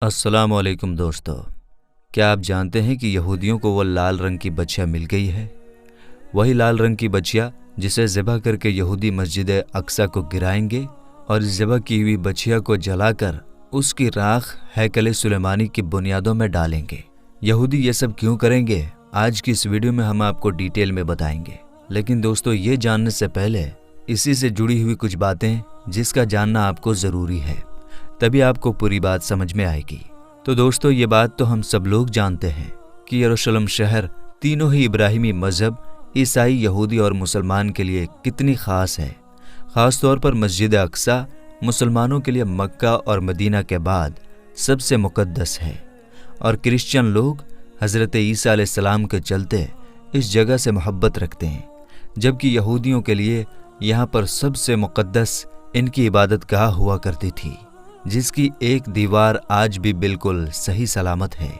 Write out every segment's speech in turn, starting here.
अस्सलाम वालेकुम दोस्तों। क्या आप जानते हैं कि यहूदियों को वो लाल रंग की बछिया मिल गई है? वही लाल रंग की बछिया जिसे ज़िबह करके यहूदी मस्जिद अक्सा को गिराएंगे और इस ज़िबह की हुई बछिया को जलाकर उसकी राख हैकल सुलेमानी की बुनियादों में डालेंगे। यहूदी ये सब क्यों करेंगे, आज की इस वीडियो में हम आपको डिटेल में बताएंगे। लेकिन दोस्तों, ये जानने से पहले इसी से जुड़ी हुई कुछ बातें जिसका जानना आपको ज़रूरी है, तभी आपको पूरी बात समझ में आएगी। तो दोस्तों, ये बात तो हम सब लोग जानते हैं कि यरूशलेम शहर तीनों ही इब्राहिमी मजहब ईसाई, यहूदी और मुसलमान के लिए कितनी ख़ास है। ख़ास तौर पर मस्जिद अक्सा मुसलमानों के लिए मक्का और मदीना के बाद सबसे मुक़द्दस है और क्रिश्चियन लोग हज़रत ईसा अलैहिस्सलाम के चलते इस जगह से मोहब्बत रखते हैं, जबकि यहूदियों के लिए यहाँ पर सबसे मुक़द्दस इनकी इबादत गाह हुआ करती थी, जिसकी एक दीवार आज भी बिल्कुल सही सलामत है,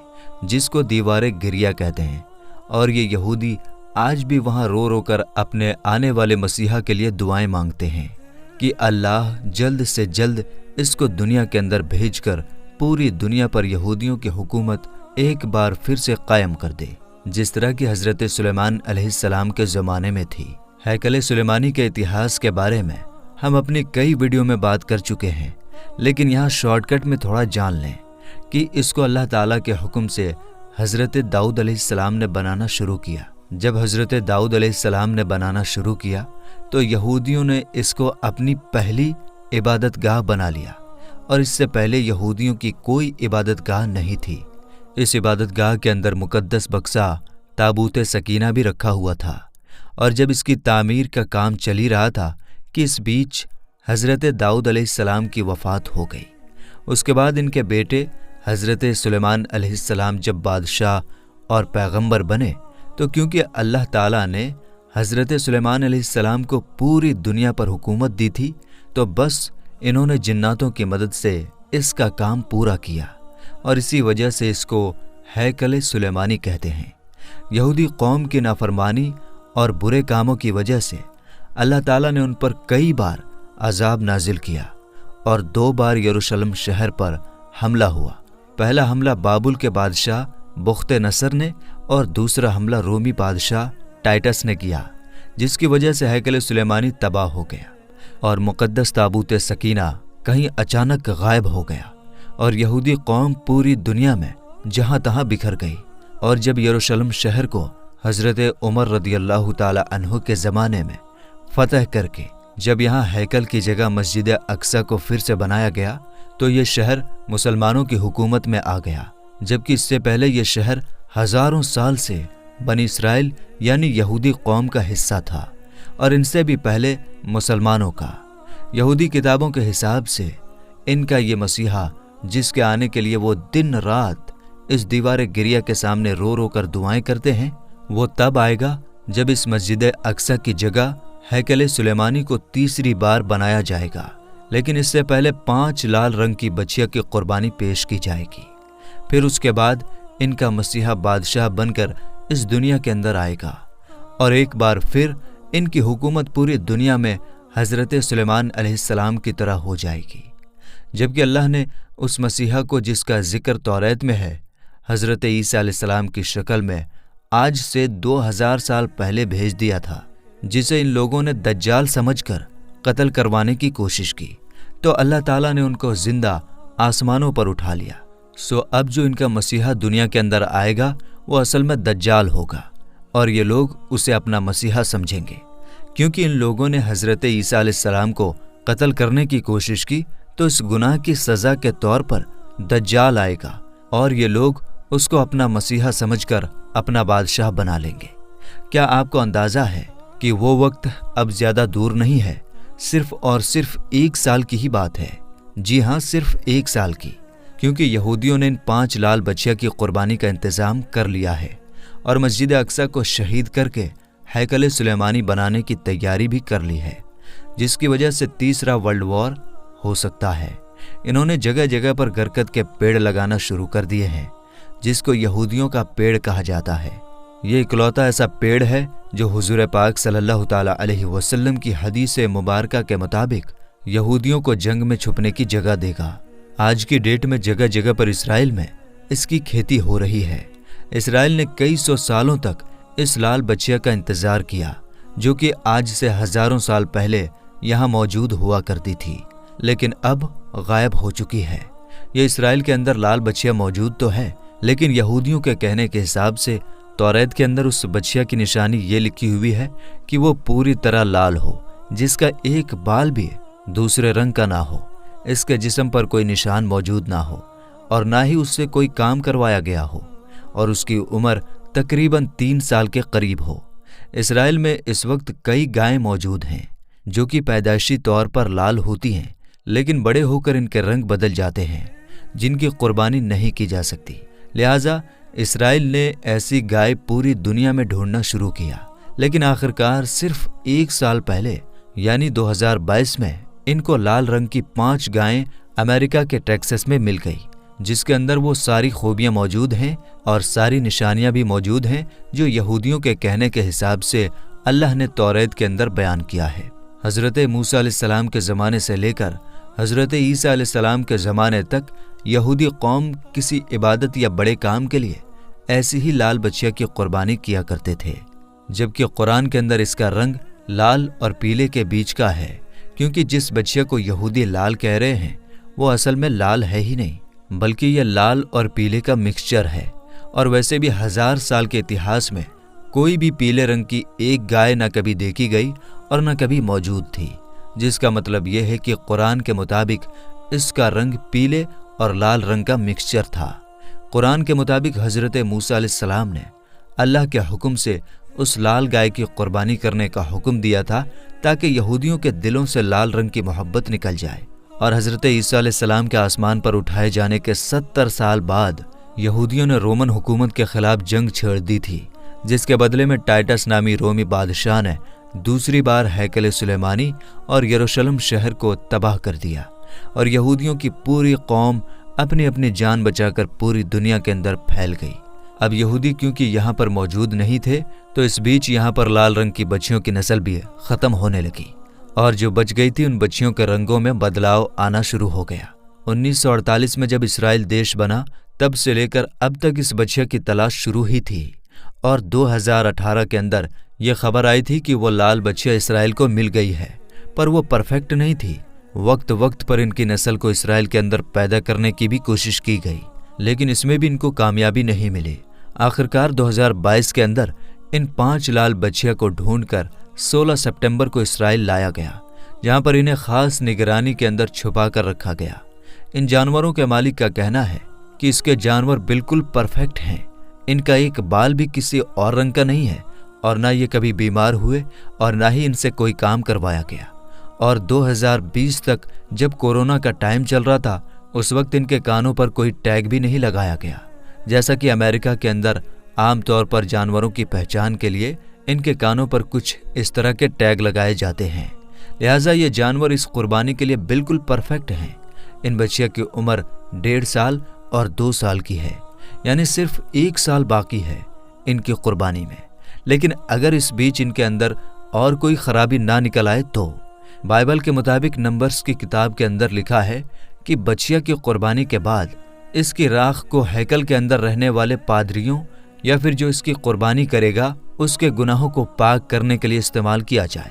जिसको दीवार गिरिया कहते हैं। और ये यहूदी आज भी वहाँ रो रो कर अपने आने वाले मसीहा के लिए दुआएं मांगते हैं कि अल्लाह जल्द से जल्द इसको दुनिया के अंदर भेजकर पूरी दुनिया पर यहूदियों की हुकूमत एक बार फिर से कायम कर दे, जिस तरह की हज़रत सुलेमान अलैहिस्सलाम के ज़माने में थी। हैकल सुलेमानी के इतिहास के बारे में हम अपनी कई वीडियो में बात कर चुके हैं, लेकिन यहाँ शॉर्टकट में थोड़ा जान लें कि इसको अल्लाह ताला के हुक्म से हज़रत दाऊद अलैहिस्सलाम ने बनाना शुरू किया। जब हज़रत दाऊद अलैहिस्सलाम ने बनाना शुरू किया तो यहूदियों ने इसको अपनी पहली इबादत गाह बना लिया, और इससे पहले यहूदियों की कोई इबादत गाह नहीं थी। इस इबादत गाह के अंदर मुक़द्दस बक्सा ताबूत सकीना भी रखा हुआ था। और जब इसकी तामीर का काम चल ही रहा था कि इस बीच हज़रत दाऊद अलैहिस्सलाम की वफ़ात हो गई। उसके बाद इनके बेटे हज़रत सुलेमान अलैहिस्सलाम जब बादशाह और पैगंबर बने, तो क्योंकि अल्लाह ताला ने हज़रत सुलेमान अलैहिस्सलाम को पूरी दुनिया पर हुकूमत दी थी, तो बस इन्होंने जिन्नातों की मदद से इसका काम पूरा किया, और इसी वजह से इसको हैकल सुलेमानी कहते हैं। यहूदी कौम की नाफरमानी और बुरे कामों की वजह से अल्लाह ताला ने उन पर कई बार अजाब नाजिल किया और 2 बार यरूशलेम शहर पर हमला हुआ। पहला हमला बाबुल के बादशाह बुख्ते नसर ने और दूसरा हमला रोमी बादशाह टाइटस ने किया, जिसकी वजह से हैकल सुलेमानी तबाह हो गया और मुक़द्दस ताबूत सकीना कहीं अचानक गायब हो गया और यहूदी कौम पूरी दुनिया में जहाँ तहाँ बिखर गई। और जब यरूशलेम शहर को हज़रत उमर रदियल्लाहु ताला अन्हु के ज़माने में फतह करके जब यहाँ हैकल की जगह मस्जिद अक्सा को फिर से बनाया गया, तो ये शहर मुसलमानों की हुकूमत में आ गया, जबकि इससे पहले ये शहर हज़ारों साल से बनी इसराइल यानी यहूदी कौम का हिस्सा था, और इनसे भी पहले मुसलमानों का। यहूदी किताबों के हिसाब से इनका ये मसीहा, जिसके आने के लिए वो दिन रात इस दीवार गिरिया के सामने रो रो कर दुआएं करते हैं, वो तब आएगा जब इस मस्जिद अक्सा की जगह हैकल सुलेमानी को तीसरी बार बनाया जाएगा। लेकिन इससे पहले 5 लाल रंग की बछिया की कुर्बानी पेश की जाएगी। फिर उसके बाद इनका मसीहा बादशाह बनकर इस दुनिया के अंदर आएगा और एक बार फिर इनकी हुकूमत पूरी दुनिया में हज़रत सुलेमान अलैहिस्सलाम की तरह हो जाएगी। जबकि अल्लाह ने उस मसीहा को, जिसका जिक्र तौरात में है, हज़रत ईसा अलैहिस्सलाम की शक्ल में आज से 2000 साल पहले भेज दिया था, जिसे इन लोगों ने दज्जाल समझकर कत्ल करवाने की कोशिश की, तो अल्लाह ताला ने उनको जिंदा आसमानों पर उठा लिया। सो अब जो इनका मसीहा दुनिया के अंदर आएगा वो असल में दज्जाल होगा, और ये लोग उसे अपना मसीहा समझेंगे। क्योंकि इन लोगों ने हज़रत ईसा अलैहिस्सलाम को कत्ल करने की कोशिश की, तो इस गुनाह की सज़ा के तौर पर दज्जाल आएगा और ये लोग उसको अपना मसीहा समझकर अपना बादशाह बना लेंगे। क्या आपको अंदाज़ा है कि वो वक्त अब ज़्यादा दूर नहीं है? सिर्फ और सिर्फ 1 साल की ही बात है। जी हाँ, सिर्फ 1 साल की, क्योंकि यहूदियों ने इन 5 लाल बछिया की कुर्बानी का इंतज़ाम कर लिया है और मस्जिद अक्सा को शहीद करके हैकल सुलेमानी बनाने की तैयारी भी कर ली है, जिसकी वजह से तीसरा वर्ल्ड वॉर हो सकता है। इन्होंने जगह जगह पर गरकत के पेड़ लगाना शुरू कर दिए हैं, जिसको यहूदियों का पेड़ कहा जाता है। ये इकलौता ऐसा पेड़ है जो हुजूर पाक सल्लल्लाहु ताला अलैहि वसल्लम की हदीस मुबारका के मुताबिक यहूदियों को जंग में छुपने की जगह देगा। आज की डेट में जगह जगह पर इसराइल में इसकी खेती हो रही है। इसराइल ने कई सौ सालों तक इस लाल बछिया का इंतजार किया, जो कि आज से हजारों साल पहले यहाँ मौजूद हुआ करती थी, लेकिन अब गायब हो चुकी है। ये इसराइल के अंदर लाल बछिया मौजूद तो है, लेकिन यहूदियों के कहने के हिसाब से तौरात के अंदर उस बछिया की निशानी ये लिखी हुई है कि वो पूरी तरह लाल हो, जिसका एक बाल भी दूसरे रंग का ना हो, इसके जिस्म पर कोई निशान मौजूद ना हो और ना ही उससे कोई काम करवाया गया हो, और उसकी उम्र तकरीबन 3 साल के करीब हो। इसराइल में इस वक्त कई गायें मौजूद हैं जो कि पैदाइशी तौर पर लाल होती हैं, लेकिन बड़े होकर इनके रंग बदल जाते हैं, जिनकी कुर्बानी नहीं की जा सकती। लिहाजा इसराइल ने ऐसी गाय पूरी दुनिया में ढूंढना शुरू किया, लेकिन आखिरकार सिर्फ 1 साल पहले यानी 2022 में इनको लाल रंग की 5 गायें अमेरिका के टेक्सास में मिल गई, जिसके अंदर वो सारी खूबियां मौजूद हैं और सारी निशानियां भी मौजूद हैं जो यहूदियों के कहने के हिसाब से अल्लाह ने तौरात के अंदर बयान किया है। हज़रत मूसा अलैहिस्सलाम के ज़माने से लेकर हज़रत ईसा अलैहिस्सलाम के ज़माने तक यहूदी कौम किसी इबादत या बड़े काम के लिए ऐसी ही लाल बछिया की कुर्बानी किया करते थे, जबकि कुरान के अंदर इसका रंग लाल और पीले के बीच का है, क्योंकि जिस बछिया को यहूदी लाल कह रहे हैं वो असल में लाल है ही नहीं, बल्कि यह लाल और पीले का मिक्सचर है। और वैसे भी 1000 साल के इतिहास में कोई भी पीले रंग की एक गाय न कभी देखी गई और न कभी मौजूद थी, जिसका मतलब यह है कि कुरान के मुताबिक इसका रंग पीले और लाल रंग का मिक्सचर था। कुरान के मुताबिक हज़रत मूसा अलैहिस्सलाम ने अल्लाह के हुक्म से उस लाल गाय की कुर्बानी करने का हुक्म दिया था ताकि यहूदियों के दिलों से लाल रंग की मोहब्बत निकल जाए। और हज़रत ईसा अलैहिस्सलाम के आसमान पर उठाए जाने के 70 साल बाद यहूदियों ने रोमन हुकूमत के खिलाफ जंग छेड़ दी थी, जिसके बदले में टाइटस नामी रोमी बादशाह ने दूसरी बार हैकल सुलेमानी और यरूशलेम शहर को तबाह कर दिया, और यहूदियों की पूरी कौम अपनी अपनी जान बचाकर पूरी दुनिया के अंदर फैल गई। अब यहूदी क्योंकि यहाँ पर मौजूद नहीं थे, तो इस बीच यहाँ पर लाल रंग की बच्चियों की नस्ल भी ख़त्म होने लगी, और जो बच गई थी उन बच्चियों के रंगों में बदलाव आना शुरू हो गया। 1948 में जब इसराइल देश बना, तब से लेकर अब तक इस बच्चिया की तलाश शुरू ही थी, और 2018 के अंदर ये खबर आई थी कि वो लाल बच्चिया इसराइल को मिल गई है, पर वो परफेक्ट नहीं थी। वक्त वक्त पर इनकी नस्ल को इसराइल के अंदर पैदा करने की भी कोशिश की गई, लेकिन इसमें भी इनको कामयाबी नहीं मिली। आखिरकार 2022 के अंदर इन 5 लाल बच्चिया को ढूंढकर 16 सितंबर को इसराइल लाया गया, जहां पर इन्हें खास निगरानी के अंदर छुपा कर रखा गया। इन जानवरों के मालिक का कहना है कि इसके जानवर बिल्कुल परफेक्ट हैं, इनका एक बाल भी किसी और रंग का नहीं है, और ना ये कभी बीमार हुए और ना ही इनसे कोई काम करवाया गया। और 2020 तक जब कोरोना का टाइम चल रहा था, उस वक्त इनके कानों पर कोई टैग भी नहीं लगाया गया, जैसा कि अमेरिका के अंदर आम तौर पर जानवरों की पहचान के लिए इनके कानों पर कुछ इस तरह के टैग लगाए जाते हैं। लिहाजा ये जानवर इस कुर्बानी के लिए बिल्कुल परफेक्ट हैं। इन बच्चियों की उम्र 1.5 साल और 2 साल की है, यानी सिर्फ 1 साल बाकी है इनकी कुर्बानी में। लेकिन अगर इस बीच इनके अंदर और कोई खराबी ना निकल आए तो बाइबल के मुताबिक नंबर्स की किताब के अंदर लिखा है कि बच्चिया की कुर्बानी के बाद इसकी राख को हैकल के अंदर रहने वाले पादरियों या फिर जो इसकी कुर्बानी करेगा उसके गुनाहों को पाक करने के लिए इस्तेमाल किया जाए।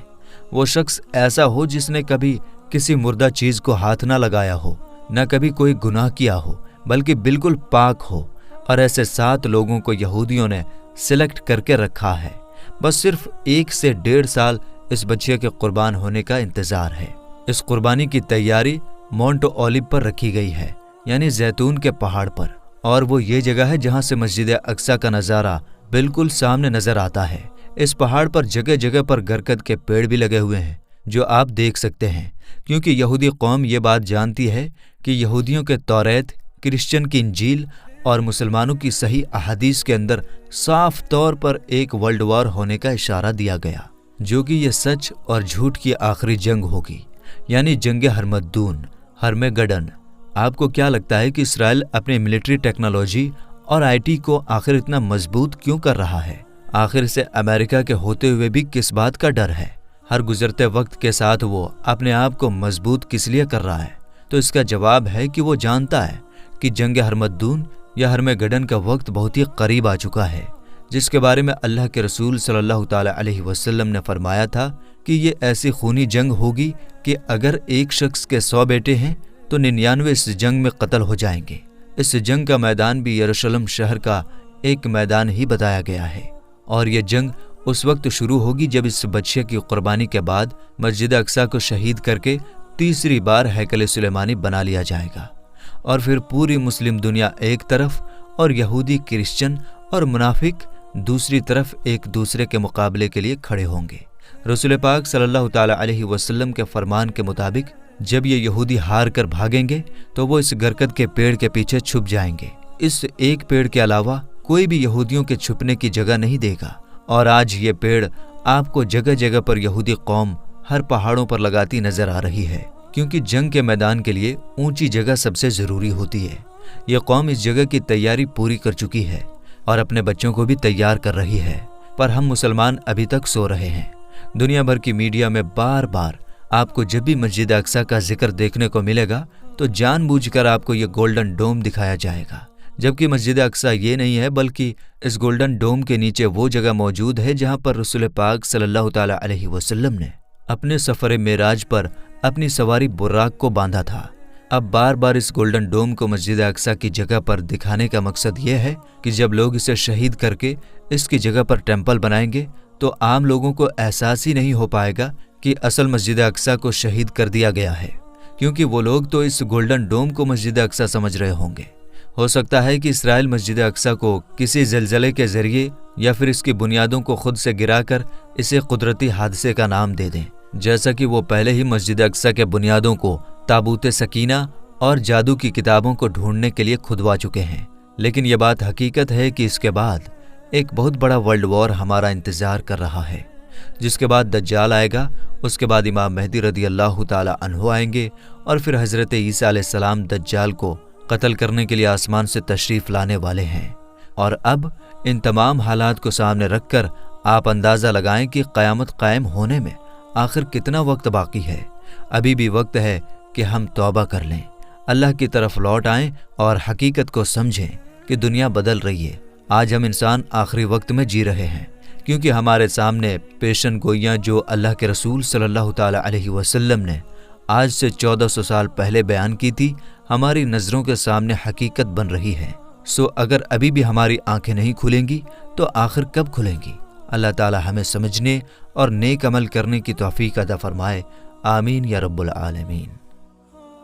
वो शख्स ऐसा हो जिसने कभी किसी मुर्दा चीज को हाथ ना लगाया हो, न कभी कोई गुनाह किया हो, बल्कि बिल्कुल पाक हो। और ऐसे 7 लोगों को यहूदियों ने सिलेक्ट करके रखा है। बस सिर्फ 1 से 1.5 साल इस बच्चे के कुर्बान होने का इंतजार है। इस कुर्बानी की तैयारी माउंट ओलिव पर रखी गई है, यानी जैतून के पहाड़ पर, और वो ये जगह है जहां से मस्जिद अक्सा का नज़ारा बिल्कुल सामने नजर आता है। इस पहाड़ पर जगह जगह पर गरकद के पेड़ भी लगे हुए हैं जो आप देख सकते हैं, क्योंकि यहूदी कौम ये बात जानती है कि यहूदियों के तौरात, क्रिश्चियन की इंजील और मुसलमानों की सही अहादीस के अंदर साफ तौर पर एक वर्ल्ड वॉर होने का इशारा दिया गया, जो कि ये सच और झूठ की आखिरी जंग होगी, यानी जंग हरमद्दून, हरमेगडन। आपको क्या लगता है कि इसराइल अपनी मिलिट्री टेक्नोलॉजी और आईटी को आखिर इतना मजबूत क्यों कर रहा है? आखिर से अमेरिका के होते हुए भी किस बात का डर है? हर गुजरते वक्त के साथ वो अपने आप को मजबूत किस लिए कर रहा है? تو اس کا جواب ہے کہ وہ جانتا ہے کہ جنگ ہرمدون یا ہرمگڈن کا وقت بہت ہی قریب آ چکا ہے، جس کے بارے میں اللہ کے رسول صلی اللہ تعالی علیہ وسلم نے فرمایا تھا کہ یہ ایسی خونی جنگ ہوگی کہ اگر ایک شخص کے 100 بیٹے ہیں تو 99 اس جنگ میں قتل ہو جائیں گے۔ اس جنگ کا میدان بھی یروشلم شہر کا ایک میدان ہی بتایا گیا ہے، اور یہ جنگ اس وقت شروع ہوگی جب اس بچے کی قربانی کے بعد مسجد اقصی کو شہید کر کے تیسری بار ہیکل سلیمانی بنا لیا جائے گا، اور پھر پوری مسلم دنیا ایک طرف اور یہودی، کرسچن اور منافق دوسری طرف ایک دوسرے کے مقابلے کے لیے کھڑے ہوں گے۔ رسول پاک صلی اللہ تعالی علیہ وسلم کے فرمان کے مطابق جب یہ یہودی ہار کر بھاگیں گے تو وہ اس گرکد کے پیڑ کے پیچھے چھپ جائیں گے۔ اس ایک پیڑ کے علاوہ کوئی بھی یہودیوں کے چھپنے کی جگہ نہیں دے گا، اور آج یہ پیڑ آپ کو جگہ جگہ پر یہودی قوم ہر پہاڑوں پر لگاتی نظر آ رہی ہے، کیونکہ جنگ کے میدان کے لیے اونچی جگہ سب سے ضروری ہوتی ہے۔ یہ قوم اس جگہ کی تیاری پوری کر چکی ہے اور اپنے بچوں کو بھی تیار کر رہی ہے، پر ہم مسلمان ابھی تک سو رہے ہیں۔ دنیا بھر کی میڈیا میں بار بار آپ کو جب بھی مسجد اقصی کا ذکر دیکھنے کو ملے گا تو جان بوجھ کر آپ کو یہ گولڈن ڈوم دکھایا جائے گا، جبکہ مسجد اقصی یہ نہیں ہے، بلکہ اس گولڈن ڈوم کے نیچے وہ جگہ موجود ہے جہاں پر رسول پاک صلی اللہ تعالی علیہ وسلم نے اپنے سفر معراج پر اپنی سواری براق کو باندھا تھا۔ اب بار بار اس گولڈن ڈوم کو مسجد اقصی کی جگہ پر دکھانے کا مقصد یہ ہے کہ جب لوگ اسے شہید کر کے اس کی جگہ پر ٹیمپل بنائیں گے تو عام لوگوں کو احساس ہی نہیں ہو پائے گا کہ اصل مسجد اقصی کو شہید کر دیا گیا ہے، کیونکہ وہ لوگ تو اس گولڈن ڈوم کو مسجد اقصی سمجھ رہے ہوں گے۔ ہو سکتا ہے کہ اسرائیل مسجد اقصی کو کسی زلزلے کے ذریعے یا پھر اس کی بنیادوں کو خود سے گرا کر اسے قدرتی حادثے کا نام دے دیں، جیسا کہ وہ پہلے ہی مسجد اقصی کے بنیادوں کو تابوت سکینہ اور جادو کی کتابوں کو ڈھونڈنے کے لیے کھدوا چکے ہیں۔ لیکن یہ بات حقیقت ہے کہ اس کے بعد ایک بہت بڑا ورلڈ وار ہمارا انتظار کر رہا ہے، جس کے بعد دجال آئے گا، اس کے بعد امام مہدی رضی اللہ تعالی عنہ آئیں گے، اور پھر حضرت عیسیٰ علیہ السلام دجال کو قتل کرنے کے لیے آسمان سے تشریف لانے والے ہیں۔ اور اب ان تمام حالات کو سامنے رکھ کر آپ اندازہ لگائیں کہ قیامت قائم ہونے میں آخر کتنا وقت باقی ہے۔ ابھی بھی وقت ہے کہ ہم توبہ کر لیں، اللہ کی طرف لوٹ آئیں اور حقیقت کو سمجھیں کہ دنیا بدل رہی ہے۔ آج ہم انسان آخری وقت میں جی رہے ہیں، کیونکہ ہمارے سامنے پیشن گوئیاں جو اللہ کے رسول صلی اللہ تعالی علیہ وسلم نے آج سے 1400 سال پہلے بیان کی تھی، ہماری نظروں کے سامنے حقیقت بن رہی ہے۔ سو اگر ابھی بھی ہماری آنکھیں نہیں کھلیں گی تو آخر کب کھلیں گی؟ اللہ تعالی ہمیں سمجھنے اور نیک عمل کرنے کی توفیق عطا فرمائے، آمین یا رب العالمین۔